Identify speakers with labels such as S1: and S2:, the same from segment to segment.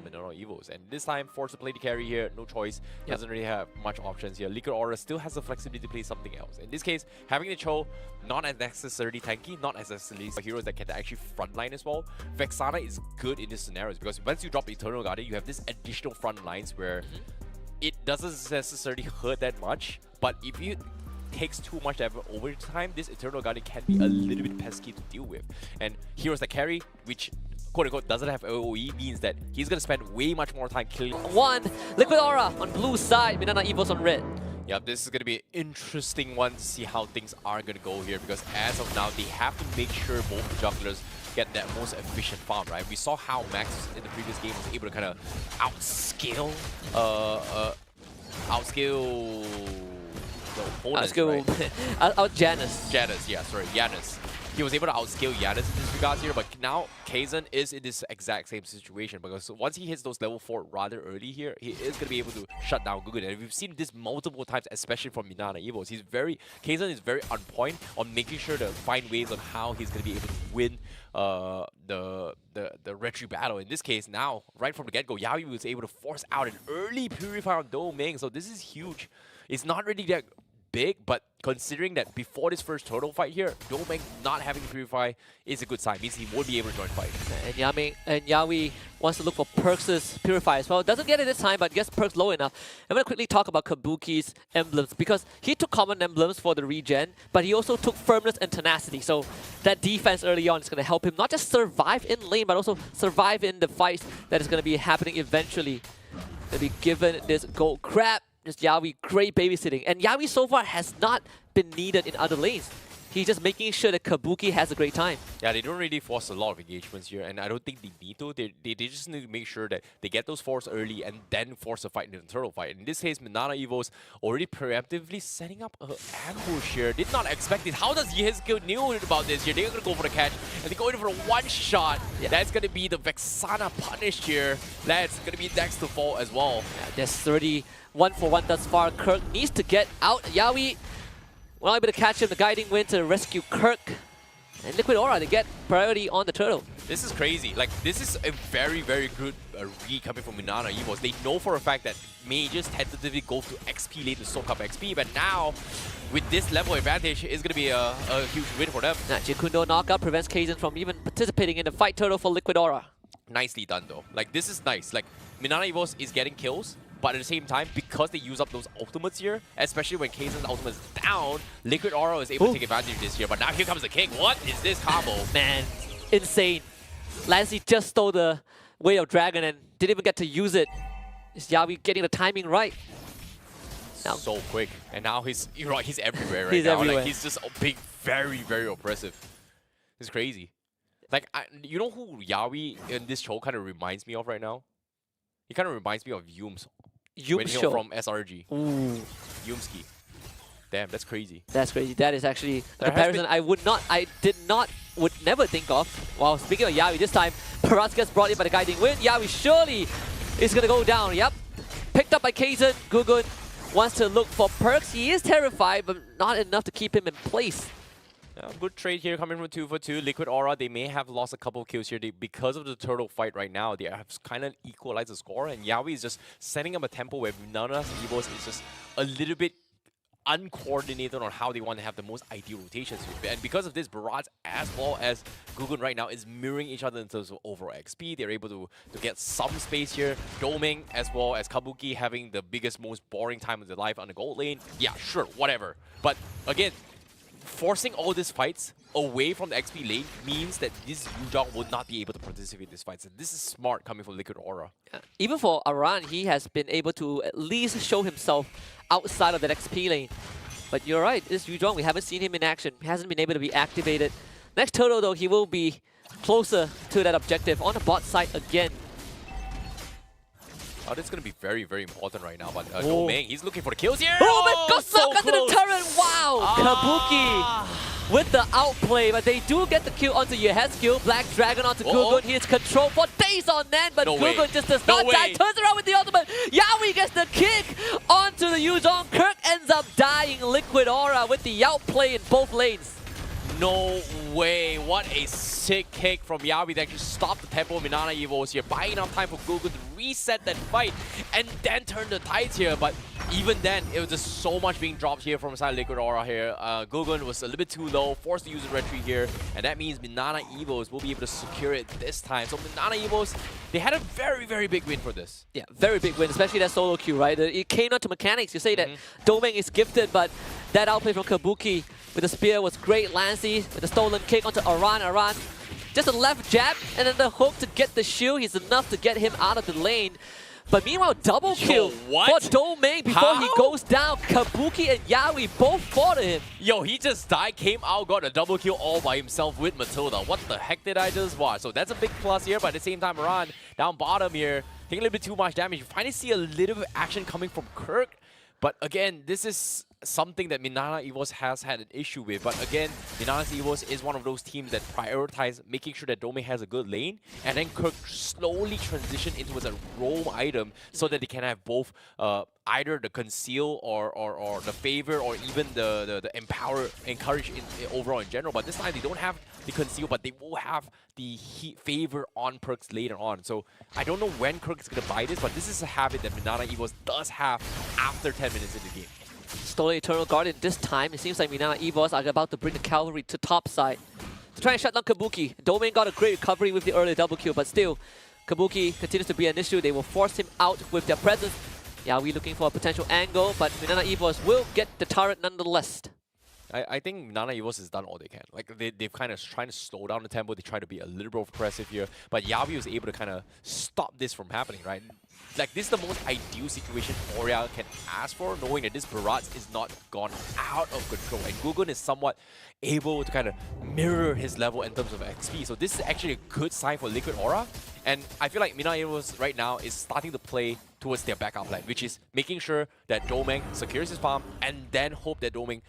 S1: now Minana Evos. And this time, forced to play the carry here, no choice. Doesn't really have much options here. Liquid Aura still has the flexibility to play something else. In this case, having the Cho, not as necessarily tanky, not as necessarily heroes that can actually frontline as well. Vexana is good in this scenarios because once you drop Eternal Guardian, you have this additional front lines where it doesn't necessarily hurt that much, but if you takes too much effort over time, this Eternal Guardian can be a little bit pesky to deal with. And heroes that carry, which quote-unquote doesn't have AoE, means that he's going to spend way much more time killing.
S2: One, Liquid Aura on blue side, Minana Evos on red.
S1: Yeah, this is going to be an interesting one to see how things are going to go here, because as of now, they have to make sure both the jugglers get that most efficient farm, right? We saw how Max in the previous game was able to kind of outscale the opponents,
S2: Out Janus.
S1: Janus. He was able to outscale Janus in this regards here, but now Kaizen is in this exact same situation because once he hits those level 4 rather early here, he is going to be able to shut down Gugun. And we've seen this multiple times, especially from Minana Evos. Kaizen is very on point on making sure to find ways on how he's going to be able to win the retry battle. In this case, now, right from the get-go, Yawi was able to force out an early Purify on Doming, so this is huge. It's not really that big, but considering that before this first turtle fight here, Domeng not having Purify is a good sign. Means he won't be able to join fight.
S2: And Yawi wants to look for Perks' Purify as well. Doesn't get it this time, but gets Perks low enough. I'm going to quickly talk about Kabuki's emblems because he took common emblems for the regen, but he also took Firmness and Tenacity. So that defense early on is going to help him not just survive in lane, but also survive in the fights that is going to be happening eventually. To be given this gold crab. Just Yawi, great babysitting. And Yawi so far has not been needed in other lanes. He's just making sure that Kabuki has a great time.
S1: Yeah, they don't really force a lot of engagements here, and I don't think they need to. They just need to make sure that they get those force early and then force a fight in the turtle fight. In this case, Minana Evos already preemptively setting up an ambush here. Did not expect it. How does Yehezkiel knew about this here? They're going to go for the catch, and they're going for a one-shot. Yeah. That's going to be the Vexana punish here. That's going to be next to fall as well.
S2: Yeah, there's 31 for 1 thus far. Kirk needs to get out. Yawi well able to catch him. The guiding wind to rescue Kirk. And Liquid Aura, they get priority on the turtle.
S1: This is crazy. Like, this is a very, very good read coming from Minana Evos. They know for a fact that mages tentatively go to XP lane to soak up XP, but now, with this level advantage, it's going to be a huge win for them.
S2: Jikundo knockup prevents Kaizen from even participating in the fight turtle for Liquid Aura.
S1: Nicely done, though. Like, this is nice. Like, Minana Evos is getting kills, but at the same time, because they use up those ultimates here, especially when Kaizen's ultimate is down, Liquid Aura is able to take advantage of this here. But now here comes the king. What is this combo?
S2: Man, insane. Lancey just stole the Way of Dragon and didn't even get to use it. Is Yawi getting the timing right?
S1: Now, so quick. And now he's everywhere right
S2: he's
S1: now.
S2: Everywhere.
S1: Like, he's just being very, very oppressive. It's crazy. Like, you know who Yawi in this show kind of reminds me of right now? He kind of reminds me of Yums.
S2: Yums
S1: from SRG.
S2: Ooh.
S1: Yumski. Damn, that's crazy.
S2: That's crazy. That is actually a comparison would never think of. Well, speaking of Yawi, this time Paras gets brought in by the guiding wind. Yawi surely is going to go down. Yep. Picked up by Kaizen. Gugun wants to look for Perks. He is terrified, but not enough to keep him in place.
S1: Yeah, good trade here coming from 2 for 2. Liquid Aura, they may have lost a couple of kills here. Because of the turtle fight right now, they have kind of equalized the score. And Yawi is just setting up a tempo where Minana Evos is just a little bit uncoordinated on how they want to have the most ideal rotations. And because of this, Barats as well as Gugun right now is mirroring each other in terms of overall XP. They're able to get some space here. Doming as well as Kabuki having the biggest, most boring time of their life on the gold lane. Yeah, sure, whatever. But again, forcing all these fights away from the XP lane means that this Yuzhong will not be able to participate in these fights. And this is smart coming from Liquid Aura.
S2: Yeah. Even for Aran, he has been able to at least show himself outside of that XP lane. But you're right, this Yuzhong, we haven't seen him in action. He hasn't been able to be activated. Next turtle, though, he will be closer to that objective on the bot side again.
S1: Oh, this is going to be very, very important right now. But Domeng, he's looking for the kills here.
S2: Oh, got
S1: so
S2: stuck under the turret. Wow. Kabuki with the outplay. But they do get the kill onto Yehezkiel. Black Dragon onto Gugun. He is controlled for days on end. But Gugun just does not die. Turns around with the ultimate. Yawi gets the kick onto the Yuzhong. Kirk ends up dying. Liquid Aura with the outplay in both lanes.
S1: No way. What a sick kick from Yawi that actually stopped the tempo of Minana Evos here, buying enough time for Gugun to reset that fight and then turn the tides here. But even then, it was just so much being dropped here from side Liquid Aura here. Gugun was a little bit too low, forced to use a retreat here, and that means Minana Evos will be able to secure it this time. So Minana Evos, they had a very, very big win for this.
S2: Yeah, very big win, especially that solo queue, right? It came down to mechanics. You say that Domeng is gifted, but that outplay from Kabuki with the spear was great. Lancey with the stolen kick onto Aran. Aran, just a left jab, and then the hook to get the shield. He's enough to get him out of the lane. But meanwhile, double kill for Domeng before he goes down. Kabuki and Yawi both fought him.
S1: Yo, he just died, came out, got a double kill all by himself with Matilda. What the heck did I just watch? So that's a big plus here, but at the same time, Aran down bottom here, taking a little bit too much damage. You finally see a little bit of action coming from Kirk. But again, this is something that Minana Evos has had an issue with. But again, Minana Evos is one of those teams that prioritize making sure that Domeng has a good lane, and then Kirk slowly transition into a roam item so that they can have both either the conceal or the favor or even the empower, encourage overall in general. But this time they don't have the conceal, but they will have the favor on perks later on. So I don't know when Kirk is going to buy this, but this is a habit that Minana Evos does have after 10 minutes in the game.
S2: Stolen Eternal Guardian. This time, it seems like Minana Evos are about to bring the cavalry to top side to try and shut down Kabuki. Domeng got a great recovery with the early double kill, but still, Kabuki continues to be an issue. They will force him out with their presence. Yeah, we're looking for a potential angle, but Minana Evos will get the turret nonetheless.
S1: I think Minana Evos has done all they can. Like, they've kind of trying to slow down the tempo. They try to be a little bit aggressive here. But Yawi was able to kind of stop this from happening, right? Like, this is the most ideal situation Oriel can ask for, knowing that this Barats is not gone out of control. And Gugun is somewhat able to kind of mirror his level in terms of XP. So this is actually a good sign for Liquid Aura. And I feel like Minana Evos right now is starting to play towards their backup plan, which is making sure that Domeng secures his farm and then hope that Domeng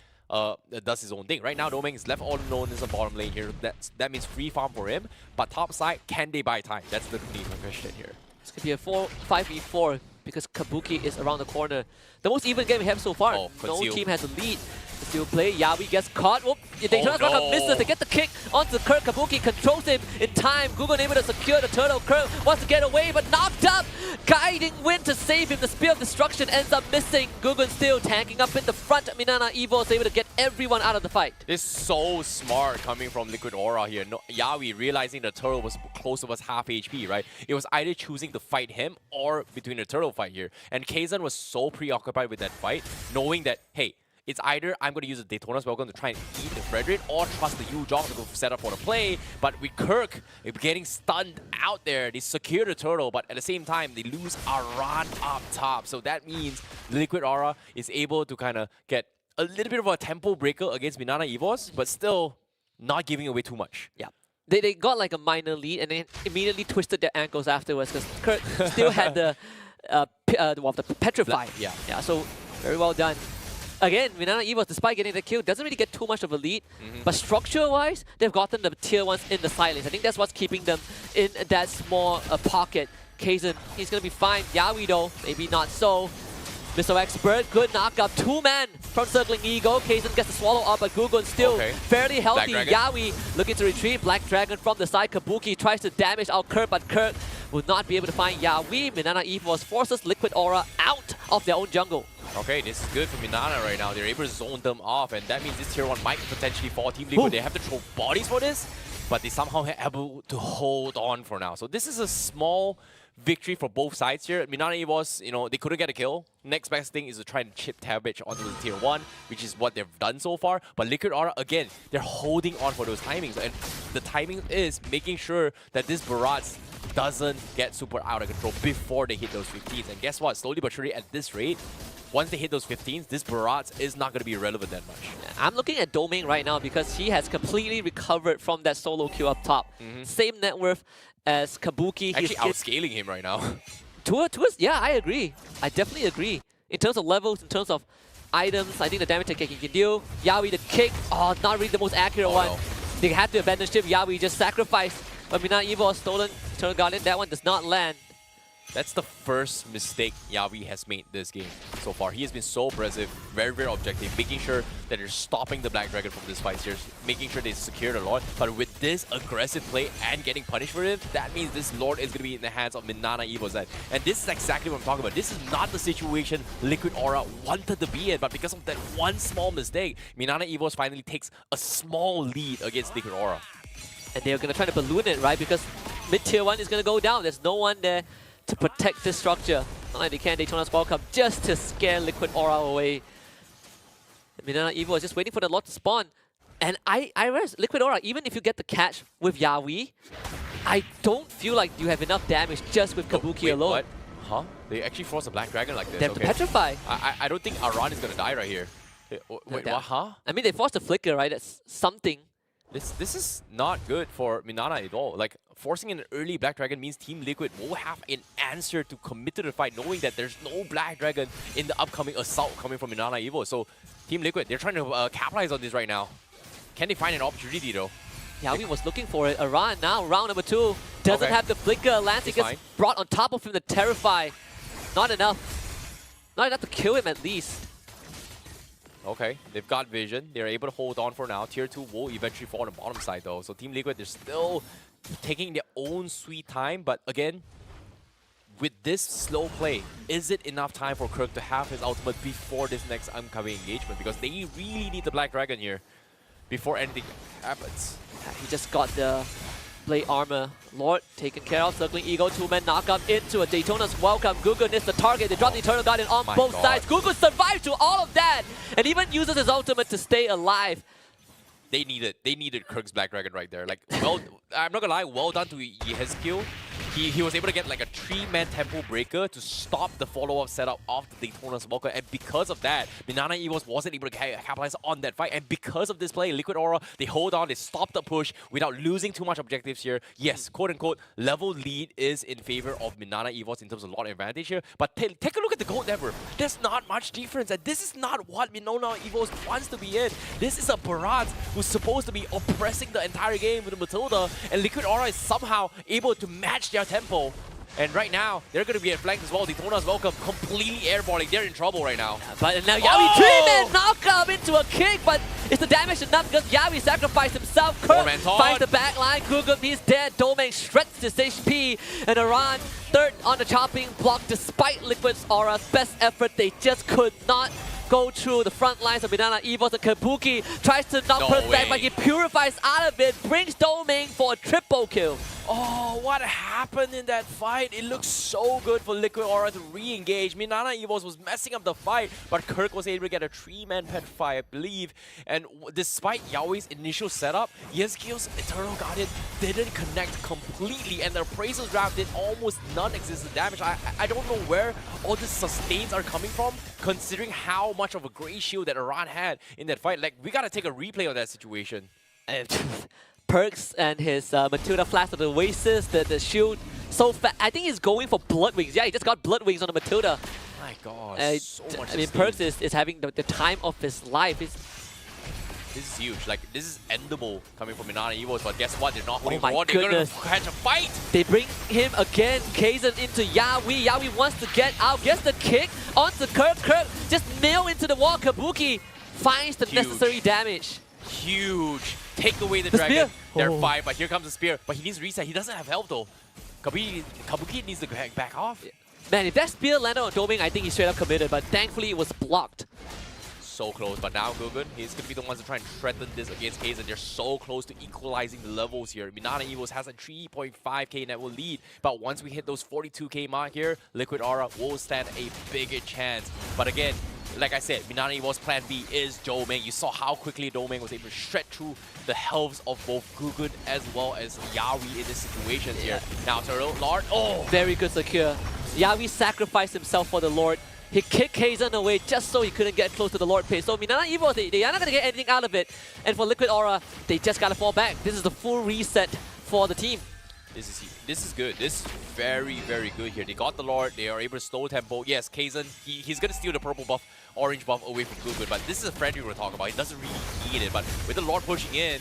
S1: does his own thing. Right now, Domeng is left all alone in the bottom lane here. That means free farm for him. But top side, can they buy time? That's the main question here.
S2: It's going to be a 5v4 because Kabuki is around the corner. The most even game we have so far. No team has a lead. Still play. Yawi gets caught. Whoop. Daytona's Rocket misses to get the kick onto Kirk. Kabuki controls him in time. Gugun able to secure the turtle. Kirk wants to get away, but knocked up. Guiding Wind to save him. The Spear of Destruction ends up missing. Gugun still tanking up in the front. Minana Evos able to get everyone out of the fight.
S1: This is so smart coming from Liquid Aura here. Yawi realizing the turtle was close to us half HP, right? It was either choosing to fight him or between the turtle fight here. And Kazan was so preoccupied with that fight, knowing that, hey, it's either I'm going to use the Daytona's Welcome to try and eat the Frederick or trust the Yu-Jong to go set up for the play. But with Kirk getting stunned out there, they secure the turtle, but at the same time, they lose Aran up top. So that means Liquid Aura is able to kind of get a little bit of a tempo breaker against Minana Evos, but still not giving away too much.
S2: Yeah. They got like a minor lead and then immediately twisted their ankles afterwards because Kirk still had the petrify.
S1: Yeah.
S2: Yeah, so very well done. Again, Minana Evos, despite getting the kill, doesn't really get too much of a lead. But structure-wise, they've gotten the tier 1s in the silence. I think that's what's keeping them in that small pocket. Kazan, he's going to be fine. Yawi, though, maybe not so. Missile Expert, good knockup. 2-man from Circling Eagle. Kazan gets the swallow up, but Gugun still fairly healthy. Yawi looking to retreat. Black Dragon from the side. Kabuki tries to damage out Kirk, but Kirk will not be able to find Yawi. Minana Evos forces Liquid Aura out of their own jungle.
S1: Okay, this is good for Minana right now. They're able to zone them off, and that means this tier 1 might potentially fall Team Liquid. They have to throw bodies for this, but they somehow are able to hold on for now. So this is a small victory for both sides here. Minana Evos, you know, they couldn't get a kill. Next best thing is to try and chip Tabbage onto the tier 1, which is what they've done so far. But Liquid Aura, again, they're holding on for those timings. And the timing is making sure that this Barats doesn't get super out of control before they hit those 15s. And guess what? Slowly but surely at this rate, once they hit those 15s, this Barats is not going to be relevant that much.
S2: I'm looking at Domeng right now because he has completely recovered from that solo queue up top. Same net worth as Kabuki.
S1: Actually outscaling him right now.
S2: Yeah, I agree. I definitely agree. In terms of levels, in terms of items, I think the damage that he can deal. Yawi, the kick. Oh, not really the most accurate one. No. They had to abandon ship. Yawi just sacrificed. But Minana Evos stolen Eternal Guardian. That one does not land.
S1: That's the first mistake Yavi has made this game so far. He has been so aggressive, very, very objective, making sure that they're stopping the Black Dragon from this fight here, making sure they secure the Lord. But with this aggressive play and getting punished for it, that means this Lord is going to be in the hands of Minana Evos. And this is exactly what I'm talking about. This is not the situation Liquid Aura wanted to be in, but because of that one small mistake, Minana Evos finally takes a small lead against Liquid Aura.
S2: And they're going to try to balloon it, right? Because mid-tier 1 is going to go down. There's no one there to protect this structure. Not like they can Daytona's welcome just to scare Liquid Aura away. Minana Evos is just waiting for the Lord to spawn. And I realize Liquid Aura, even if you get the catch with Yawi, I don't feel like you have enough damage just with Kabuki
S1: Wait,
S2: alone.
S1: What? Huh? They actually force a Black Dragon like this?
S2: They have to petrify.
S1: I don't think Aran is going to die right here. Wait, what? Huh?
S2: I mean, they forced a flicker, right? That's something.
S1: This is not good for Minana at all. Like, forcing an early Black Dragon means Team Liquid will have an answer to commit to the fight, knowing that there's no Black Dragon in the upcoming assault coming from Minana Evos. So, Team Liquid, they're trying to capitalize on this right now. Can they find an opportunity, though?
S2: Yawi was looking for it. Aran now, round number 2. Doesn't have the flicker. Lancey gets brought on top of him to terrify. Not enough. Not enough to kill him, at least.
S1: Okay, they've got vision. They're able to hold on for now. Tier 2 will eventually fall on the bottom side, though. So Team Liquid, they're still taking their own sweet time. But again, with this slow play, is it enough time for Kirk to have his ultimate before this next upcoming engagement? Because they really need the Black Dragon here before anything happens.
S2: He just got the blade armor. Lord taken care of. Circling Ego, 2-man knockup into a Daytona's welcome. Gugu is the target. They drop the Eternal Guardian on both sides. Gugu survived to all of that and even uses his ultimate to stay alive.
S1: They needed Kirk's Black Dragon right there. Like, well, I'm not gonna lie, well done to Yehezkiel. He was able to get like a 3-man tempo breaker to stop the follow-up setup of the Daytona's Walker, and because of that, Minana Evos wasn't able to capitalize on that fight, and because of this play, Liquid Aura, they hold on, they stop the push without losing too much objectives here. Yes, quote-unquote, level lead is in favor of Minana Evos in terms of lot advantage here, but take a look at the gold level. There's not much difference, and this is not what Minana Evos wants to be in. This is a Barat who's supposed to be oppressing the entire game with Matilda, and Liquid Aura is somehow able to match their tempo. And right now, they're going to be flanked as well. Daytona's welcome completely airballing. They're in trouble right now.
S2: But now Yawi 3-man knockup into a kick, but is the damage enough? Because Yawi sacrificed himself. Kirk finds the back line. Gugu, he's dead. Domain shreds his HP. And Aran, third on the chopping block, despite Liquid's Aura's best effort. They just could not go through the front lines of Minana Evos, and Kabuki tries to knock Perth back, but he purifies out of it, brings Domain for a triple kill.
S1: Oh, what happened in that fight? It looks so good for Liquid Aura to re-engage. Minana Evos was messing up the fight, but Kirk was able to get a 3-man petrify, I believe. And despite Yaoi's initial setup, Yehezkiel's Eternal Guardian didn't connect completely, and the Appraisal's Draft did almost non-existent damage. I don't know where all these sustains are coming from, considering how much of a great shield that Aran had in that fight. Like, we gotta take a replay of that situation.
S2: Perks and his Matilda Flash of the Oasis, the shield, so fast. I think he's going for Blood Wings. Yeah, he just got Blood Wings on the Matilda.
S1: My God, so much.
S2: I mean, Perks is having the time of his life. This
S1: is huge. Like, this is endable coming from Minana Evos, but guess what? They're not holding
S2: on.
S1: They're gonna catch a fight.
S2: They bring him again. Kazan into Yawi. Yawi wants to get out. Gets the kick onto Kirk. Kirk just nail into the wall. Kabuki finds the necessary damage.
S1: Huge. Take away the dragon. They're fine, but here comes the spear. But he needs to reset. He doesn't have health though. Kabuki needs to back off.
S2: Man, if that spear landed on Domain, I think he straight up committed, but thankfully it was blocked.
S1: So close, but now Gugun, he's going to be the ones to try and threaten this against Kazan. They're so close to equalizing the levels here. Minana Evos has a 3.5k net will lead, but once we hit those 42k mark here, Liquid Aura will stand a bigger chance. But again, like I said, Minana Evos' plan B is Domain. You saw how quickly Domain was able to shred through the healths of both Gugun as well as Yawi in this situation here. Now Turtle, Lord,
S2: very good secure. Yawi sacrificed himself for the Lord. He kicked Kazan away just so he couldn't get close to the Lord Page. So Minana Evos, they are not going to get anything out of it. And for Liquid Aura, they just got to fall back. This is the full reset for the team.
S1: This is good. This is very, very good here. They got the Lord. They are able to slow tempo. Yes, Kazan, he's going to steal the purple buff, orange buff away from Gugun. But this is a friend we're going to talk about. He doesn't really need it. But with the Lord pushing in,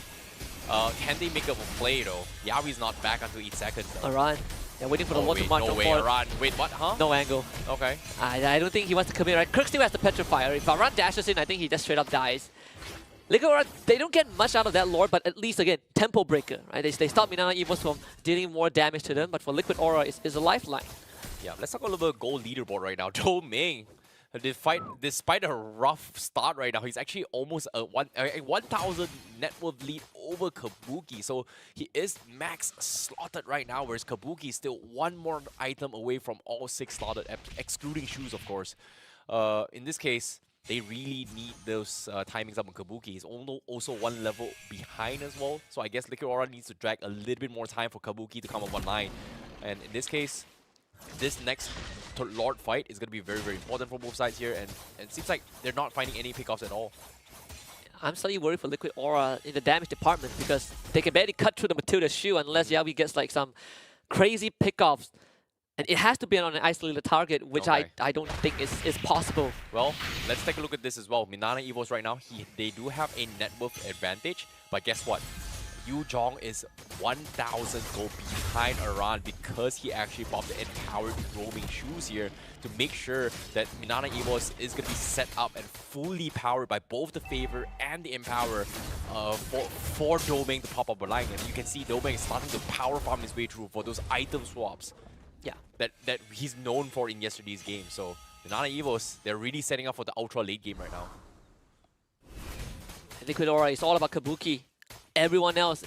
S1: can they make up a play though? Yawi's not back until 8 seconds.
S2: Aran They're waiting for the
S1: Oh,
S2: wall to
S1: wait,
S2: march
S1: no
S2: on
S1: way,
S2: forward.
S1: Aran. Wait, what, huh?
S2: No angle.
S1: Okay.
S2: I don't think he wants to commit, right? Kirk still has the Petrifier. If Aran dashes in, I think he just straight up dies. Liquid Aura, they don't get much out of that Lord, but at least, again, Tempo Breaker, right? They stop Minana Evos from dealing more damage to them, but for Liquid Aura, it's a lifeline.
S1: Yeah, let's talk a little bit gold leaderboard right now. Ming, despite a rough start right now, he's actually almost a 1,000 net worth lead over Kabuki. So he is max slotted right now, whereas Kabuki is still one more item away from all 6 slotted, excluding shoes, of course. In this case, they really need those timings up on Kabuki. He's also one level behind as well. So I guess Liquid Aura needs to drag a little bit more time for Kabuki to come up online. And in this case, this next Lord fight is going to be very, very important for both sides here. And it seems like they're not finding any pickoffs at all.
S2: I'm slightly worried for Liquid Aura in the damage department because they can barely cut through the Matilda shoe unless Yawi gets like some crazy pickoffs. And it has to be on an isolated target, which I don't think is possible.
S1: Well, let's take a look at this as well. Minana Evos right now, they do have a net worth advantage. But guess what? Yu Zhong is 1,000 gold behind Aran because he actually popped the empowered roaming shoes here to make sure that Minana Evos is going to be set up and fully powered by both the favor and the empower for Doming to pop up a line. And you can see Doming is starting to power farm his way through for those item swaps.
S2: Yeah,
S1: that he's known for in yesterday's game. So Minana Evos, they're really setting up for the ultra late game right now.
S2: Liquid Aura is all about Kabuki. Everyone else,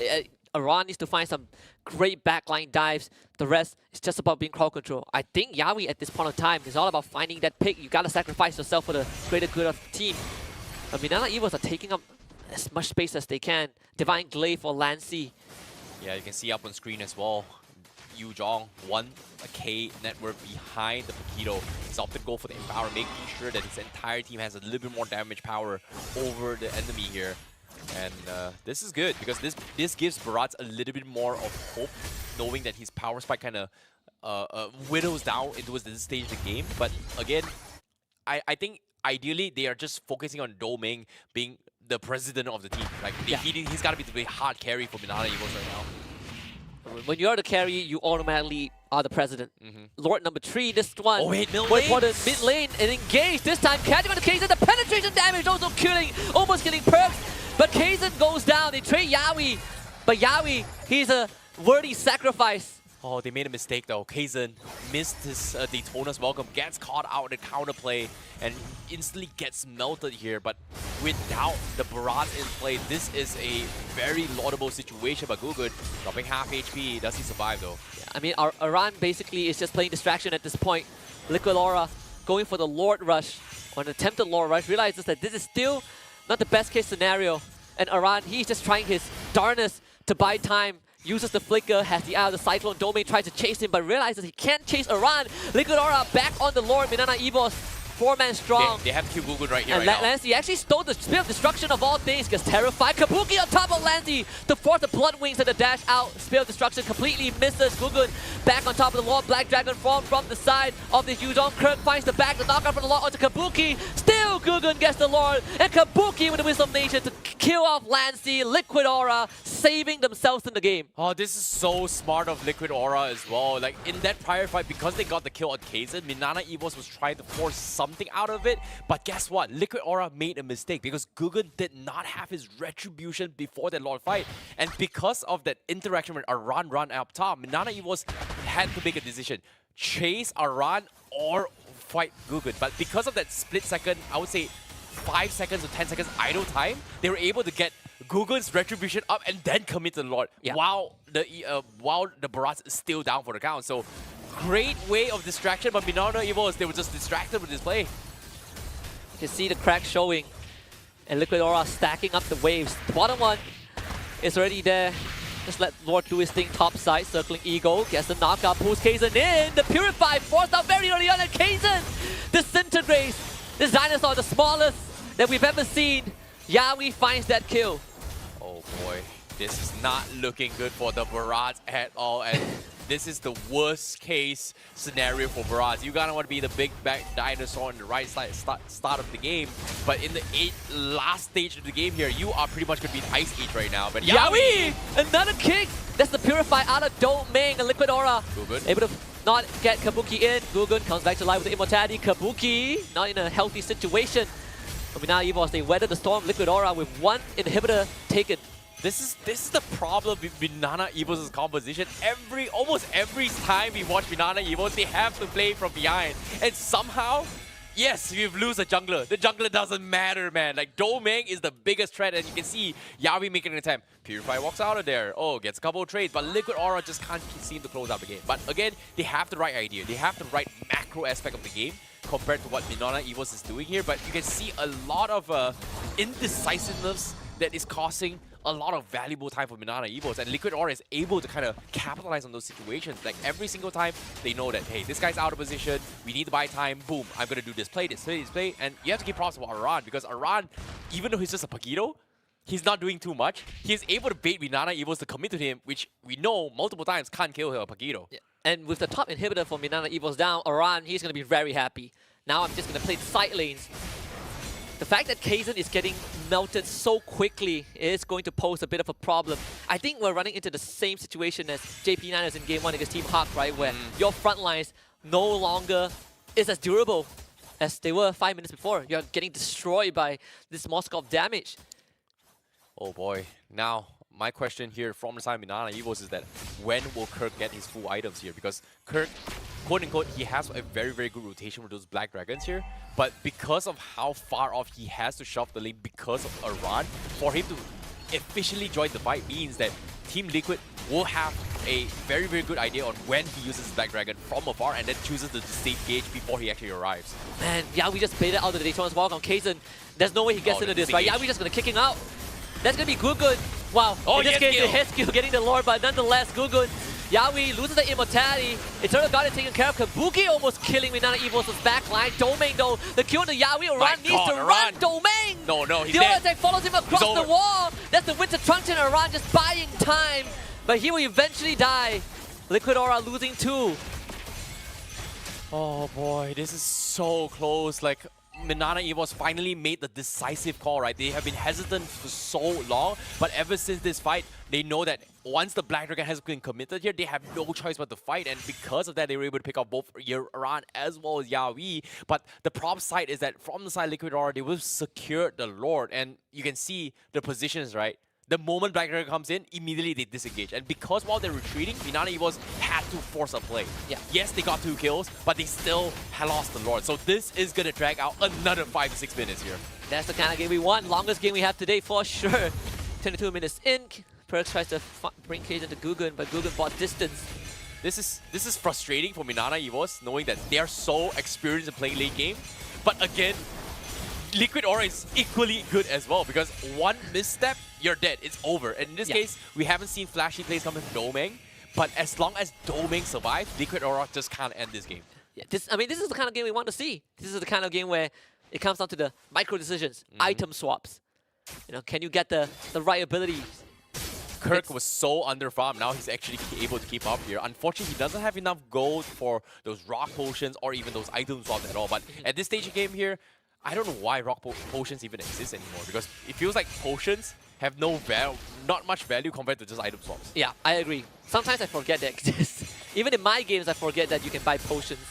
S2: Aran needs to find some great backline dives. The rest is just about being crowd control. I think Yawi at this point of time is all about finding that pick. You gotta sacrifice yourself for the greater good of the team. But Minana Evos are taking up as much space as they can. Divine Glaive for Lancy.
S1: Yeah, you can see up on screen as well. Yu Zhong, 1K net worth behind the Paquito. He's opted to go for the empower, making sure that his entire team has a little bit more damage power over the enemy here. And this is good because this gives Barat a little bit more of hope, knowing that his power spike kind of whittles down into this stage of the game. But again, I think ideally they are just focusing on Doming being the president of the team. Like he's got to be the big hard carry for Minana Evos right now.
S2: When you are the carry, you automatically are the president. Lord number 3, this one.
S1: Oh wait, mid
S2: For
S1: lane.
S2: the mid lane and engage. This time, catching on the Kaizen. The penetration damage also killing, almost killing Perks. But Kaizen goes down. They trade Yawi. But Yawi, he's a worthy sacrifice.
S1: Oh, they made a mistake though. Kaizen missed his Daytona's welcome, gets caught out in the counterplay, and instantly gets melted here. But without the Barat in play, this is a very laudable situation by Gugun. Dropping half HP. Does he survive though?
S2: I mean, Aran basically is just playing distraction at this point. Liquid Aura going for the Lord Rush, or an attempted Lord Rush, realizes that this is still not the best case scenario. And Aran, he's just trying his darnest to buy time. Uses the flicker, has the eye of the Cyclone. Domain tries to chase him, but realizes he can't chase Aran. Liquid Aura back on the Lord. Minana Evos, 4-man strong.
S1: They have to kill Gugun right here,
S2: and
S1: right now.
S2: Lancy actually stole the Spear of Destruction of all things, gets terrified. Kabuki on top of Lancy to force the Blood Wings and the dash out. Spear of Destruction completely misses. Gugun back on top of the Lord. Black Dragon formed from the side of this Yu Zhong. Kirk finds the back, the knockout from the Lord onto Kabuki. Still Gugun gets the Lord, and Kabuki with the Wisdom Nation to kill off Lancy. Liquid Aura saving themselves in the game.
S1: Oh, this is so smart of Liquid Aura as well. Like, in that prior fight, because they got the kill on Kaizen, Minana Evos was trying to force something out of it. But guess what? Liquid Aura made a mistake because Gugun did not have his retribution before that Lord fight. And because of that interaction with Aran run up top, Minana Evos had to make a decision. Chase Aran or fight Gugun. But because of that split second, I would say 5 seconds or 10 seconds idle time, they were able to get Gugun's retribution up and then commit to the Lord while the Barat is still down for the count. So great way of distraction, but Minana Evos, they were just distracted with this play.
S2: You can see the crack showing, and Liquid Aura stacking up the waves. The bottom one is already there. Just let Lord do his thing top side, circling Eagle, gets the knockout, pulls Kaizen in. The Purify forced out very early on, and Kaizen disintegrates. This dinosaur, the smallest that we've ever seen. Yawi finds that kill.
S1: Oh boy, this is not looking good for the Barats at all. And this is the worst case scenario for Baraz. You gotta want to be the big back dinosaur on the right side start of the game, but in the last stage of the game here, you are pretty much gonna be Ice Age right now. But
S2: Yawi! Another kick! That's the Purify out of Domain and Liquid Aura.
S1: Gugun.
S2: Able to not get Kabuki in. Gugun comes back to life with the Immortality. Kabuki not in a healthy situation. Minana Evos, they weathered the storm. Liquid Aura with one inhibitor taken.
S1: This is the problem with Minana Evos' composition. Almost every time we watch Minana Evos, they have to play from behind. And somehow, yes, we lose a jungler. The jungler doesn't matter, man. Like, Domain is the biggest threat, and you can see Yawi making an attempt. Purify walks out of there. Oh, gets a couple of trades, but Liquid Aura just can't seem to close out the game. But again, they have the right idea. They have the right macro aspect of the game compared to what Minana Evos is doing here. But you can see a lot of indecisiveness that is causing a lot of valuable time for Minana Evos, and Liquid Aura is able to kind of capitalize on those situations. Like, every single time, they know that, hey, this guy's out of position, we need to buy time, boom, I'm gonna do this play, and you have to give props to Aran, because Aran, even though he's just a Paquito, he's not doing too much. He's able to bait Minana Evos to commit to him, which we know multiple times can't kill a Paquito.
S2: Yeah. And with the top inhibitor for Minana Evos down, Aran, he's gonna be very happy. Now I'm just gonna play the side lanes. The fact that Kaizen is getting melted so quickly is going to pose a bit of a problem. I think we're running into the same situation as JP9 in Game 1 against Team Hawk, right? Where your front lines no longer is as durable as they were 5 minutes before. You're getting destroyed by this Moskov damage.
S1: Oh boy. Now, my question here from the side of Minana Evos is that when will Kirk get his full items here? Because Kirk, quote-unquote, he has a very, very good rotation with those Black Dragons here. But because of how far off he has to shove the lane because of Aran, for him to efficiently join the fight means that Team Liquid will have a very, very good idea on when he uses Black Dragon from afar and then chooses to disengage before he actually arrives.
S2: Man, yeah, we just baited out the Daytona's walk on Kaizen. There's no way he gets into this, right? Yeah, we're just gonna kick him out. That's gonna be Gugun. Wow.
S1: Oh,
S2: in this case, his skill getting the lore, but nonetheless, Gugun. Yawi loses the Immortality. Eternal God is taken care of. Kabuki almost killing Minana Evos' backline. Domain though, the kill to Yawi. Aran needs to run. Domain!
S1: No, he's
S2: the
S1: dead.
S2: attack follows him across the wall. That's the Winter Truncheon. Aran just buying time. But he will eventually die. Liquid Aura losing 2.
S1: Oh boy, this is so close. Like, Minana Evos finally made the decisive call, right? They have been hesitant for so long, but ever since this fight, they know that once the Black Dragon has been committed here, they have no choice but to fight, and because of that, they were able to pick up both Aran as well as Yawi. But the problem side is that from the side Liquid Aura, they will secure the Lord, and you can see the positions, right? The moment Black Dragon comes in, immediately they disengage. And because while they're retreating, Minana Evos had to force a play.
S2: Yeah.
S1: Yes, they got 2 kills, but they still had lost the Lord. So this is going to drag out another 5 to 6 minutes here.
S2: That's the kind of game we want. Longest game we have today for sure. 22 minutes in. Perks tries to bring Kaizen to Gugun, but Gugun bought distance.
S1: This is frustrating for Minana Evos, knowing that they are so experienced in playing late game. But again, Liquid Aura is equally good as well, because one misstep, you're dead. It's over. And in this case, we haven't seen flashy plays coming from Domain, but as long as Domain survives, Liquid Aura just can't end this game.
S2: Yeah, this is the kind of game we want to see. This is the kind of game where it comes down to the micro decisions, item swaps. You know, can you get the right abilities?
S1: Kirk was so underfarmed, now he's actually able to keep up here. Unfortunately, he doesn't have enough gold for those rock potions or even those item swaps at all. But at this stage of the game here, I don't know why rock potions even exist anymore, because it feels like potions have not much value compared to just item swaps.
S2: Yeah, I agree. Sometimes I forget that exists. Even in my games, I forget that you can buy potions.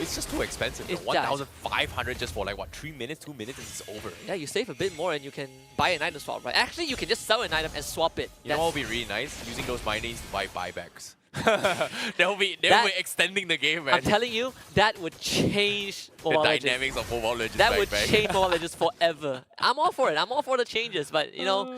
S1: It's just too expensive. 1,500 just for like what, 3 minutes, 2 minutes, and it's over.
S2: Yeah, you save a bit more and you can buy an item swap, right? Actually, you can just sell an item and swap it.
S1: You know what would be really nice? Using those monies to buy buybacks. They'll be extending the game, man.
S2: I'm telling you, that would change Mobile Legends.
S1: The dynamics of Mobile Legends.
S2: That would change Mobile Legends forever. I'm all for it. I'm all for the changes, but you know,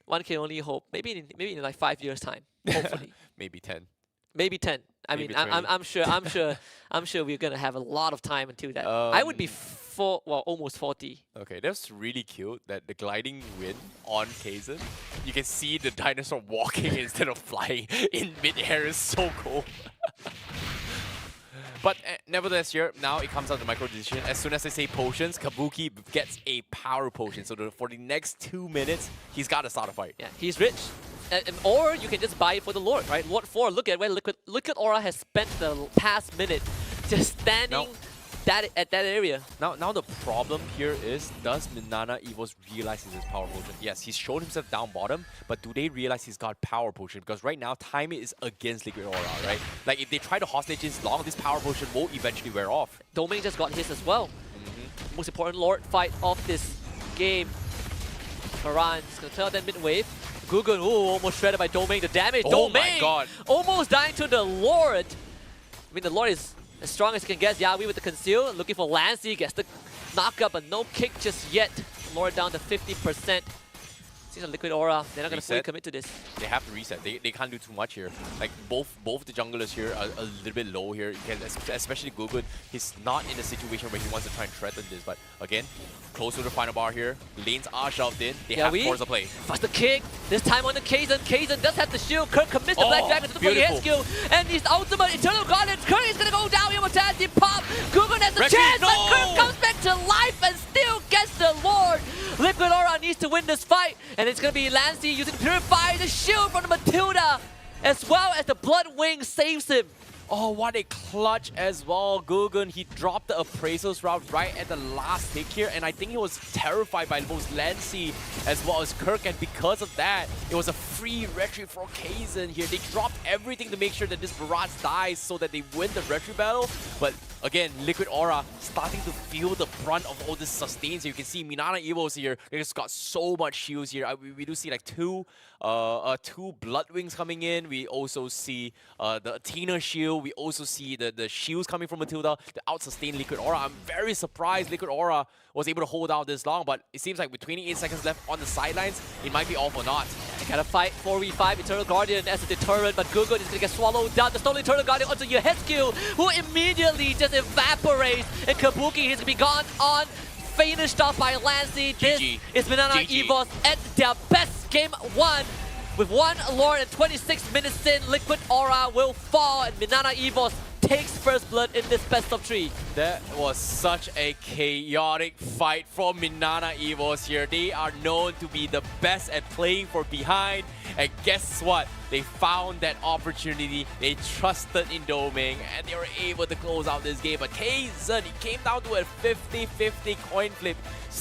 S2: one can only hope. Maybe in like 5 years' time, hopefully.
S1: Maybe 10.
S2: Maybe 10. I mean, I'm sure we're gonna have a lot of time until that. I would be almost 40.
S1: Okay, that's really cute. That the gliding win on Kaizen, you can see the dinosaur walking instead of flying in mid-air is so cool. But nevertheless, here now it comes out to micro decision. As soon as I say potions, Kabuki gets a power potion. So for the next 2 minutes, he's got to start a fight.
S2: Yeah, he's rich. Or you can just buy it for the Lord, right? Lord 4, look at where Liquid Aura has spent the past minute just standing at that area.
S1: Now the problem here is, does Minana Evos realize his power potion? Yes, he's shown himself down bottom, but do they realize he's got power potion? Because right now, timing is against Liquid Aura, right? Like, if they try to hostage this long, this power potion will eventually wear off.
S2: Domain just got his as well. Most important Lord fight of this game. Maran is going to clear out that mid-wave. Gugun, almost shredded by Domain. The damage,
S1: Oh
S2: Domain!
S1: my god.
S2: Almost dying to the Lord. I mean, the Lord is as strong as you can guess. Yawi with the conceal, looking for Lancy, gets the knockup, but no kick just yet. Lord down to 50%. Seems like Liquid Aura, they're not going to fully commit to this.
S1: They have to reset. They can't do too much here. Like, both the junglers here are a little bit low here. Especially Gugun. He's not in a situation where he wants to try and threaten this. But again, close to the final bar here. Lanes are shoved in. They have force of play.
S2: Faster kick. This time on the Kaizen. Kaizen does have the shield. Kirk commits the Black Dragon to the 48 skill. And his ultimate Eternal Guardian. Kirk is going to go down. Immortality pop. Gugun has the chance. But Kirk comes back to life and still gets the Lord. Liquid Aura needs to win this fight. And it's going to be Lancy using Purify, the shield from the Matilda, as well as the Blood Wing saves him.
S1: Oh, what a clutch as well. Gugun, he dropped the Appraisal's route right at the last tick here, and I think he was terrified by both Lancy as well as Kirk, and because of that, it was a free retreat for Kaizen here. They dropped everything to make sure that this Barrage dies so that they win the retreat battle, but again, Liquid Aura starting to feel the brunt of all this sustains here. You can see Minana Evos here, they just got so much shields here. We do see like two Blood Wings coming in. We also see the Athena shield. We also see the shields coming from Matilda to out-sustain Liquid Aura. I'm very surprised Liquid Aura was able to hold out this long, but it seems like with 28 seconds left on the sidelines, it might be all for naught.
S2: They gotta fight 4v5 Eternal Guardian as a deterrent, but Gugun is gonna get swallowed down. The stolen Eternal Guardian onto your head skill, who immediately just evaporates, and Kabuki is gonna be gone on. Finished off by Lancy. This is Minana Evos at their best game 1. With 1 Lord and 26 minutes in, Liquid Aura will fall, and Minana Evos takes first blood in this best of 3.
S1: That was such a chaotic fight from Minana Evos here. They are known to be the best at playing for behind, and guess what? They found that opportunity, they trusted in Domain, and they were able to close out this game. But Kaizen, it came down to a 50-50 coin flip.